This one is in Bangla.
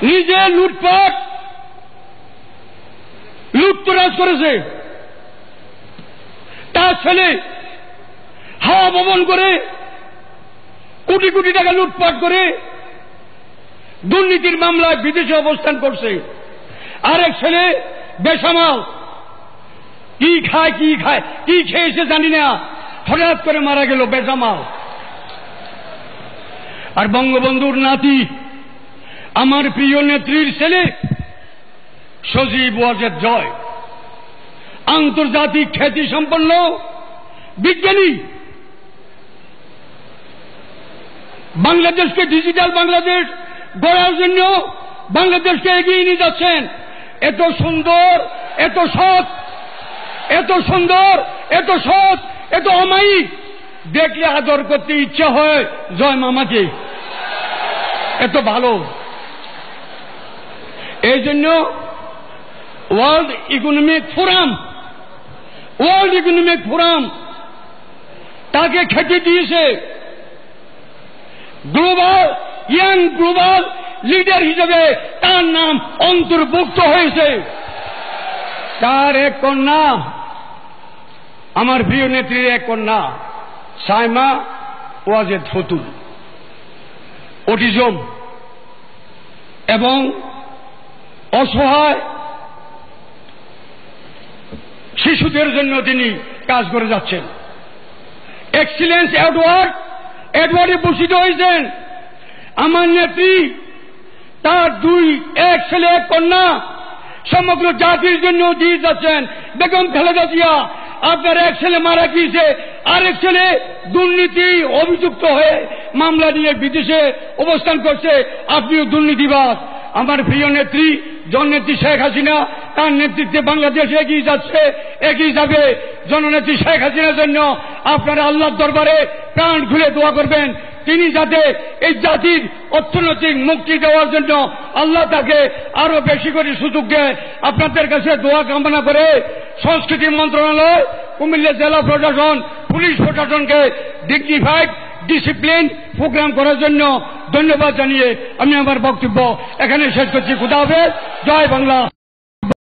নিজে লুটপাট লুটতরাজ করেছে, তার ছেলে হাওয়া ভবন করে কোটি কোটি টাকা লুটপাট করে দুর্নীতির মামলায় বিদেশে অবস্থান করছে। আরেক ছেলে বেসামাল, কি খায় কি খেয়েছে জানি না, হঠাৎ করে মারা গেল বেসামাল। আর বঙ্গবন্ধুর নাতি, আমার প্রিয় নেত্রীর ছেলে সজীব ওয়াজেদ জয়, আন্তর্জাতিক খ্যাতি সম্পন্ন বিজ্ঞানী, বাংলাদেশকে ডিজিটাল বাংলাদেশ গড়ার জন্য বাংলাদেশকে এগিয়ে নিয়ে যাচ্ছেন। এত সুন্দর, এত সৎ, এত সুন্দর, এত সৎ, এত অমায়িক, দেখলে আদর করতে ইচ্ছা হয় জয় মামাকে, এত ভালো। এই জন্য ওয়ার্ল্ড ইকোনমিক ফোরাম তাকে খ্যাতি দিয়েছে গ্লোবাল লিডার হিসেবে, তার নাম অন্তর্ভুক্ত হয়েছে। তার এক কন্যা, আমার প্রিয় নেত্রীর এক কন্যা সাইমা ওয়াজেদ ফতুল, অটিজম এবং অসহায় শিশুদের জন্য তিনি কাজ করে যাচ্ছেন। এক্সিলেন্স অ্যাওয়ার্ডে ভূষিত হয়েছেন। আমার নেত্রী, তার এক ছেলে এক কন্যা সমগ্র জাতির জন্য দিয়ে যাচ্ছেন। বেগম খালেদা জিয়া, আপনার এক ছেলে মারা গিয়েছে, আরেক ছেলে দুর্নীতি অভিযুক্ত হয়ে মামলা নিয়ে বিদেশে অবস্থান করছে, আপনিও দুর্নীতিবাজ। আমার প্রিয় নেত্রী জননেত্রী শেখ হাসিনা, তার নেতৃত্বে বাংলাদেশ এগিয়ে যাচ্ছে, এগিয়ে যাবে। জননেত্রী শেখ হাসিনার জন্য আপনারা আল্লাহর দরবারে প্রাণ খুলে দোয়া করবেন, তিনি যাতে এই জাতির অর্থনৈতিক মুক্তি দেওয়ার জন্য আল্লাহ তাকে আরো বেশি করে সুযোগ দেয়। আপনাদের কাছে দোয়া কামনা করে সংস্কৃতি মন্ত্রণালয়, কুমিল্লা জেলা প্রশাসন, পুলিশ প্রশাসনকে ডিগনিফাইড ডিসিপ্লিন প্রোগ্রাম করার জন্য ধন্যবাদ জানিয়ে আমি আমার বক্তব্য এখানে শেষ করছি। খুদা হাফেজ, জয় বাংলা।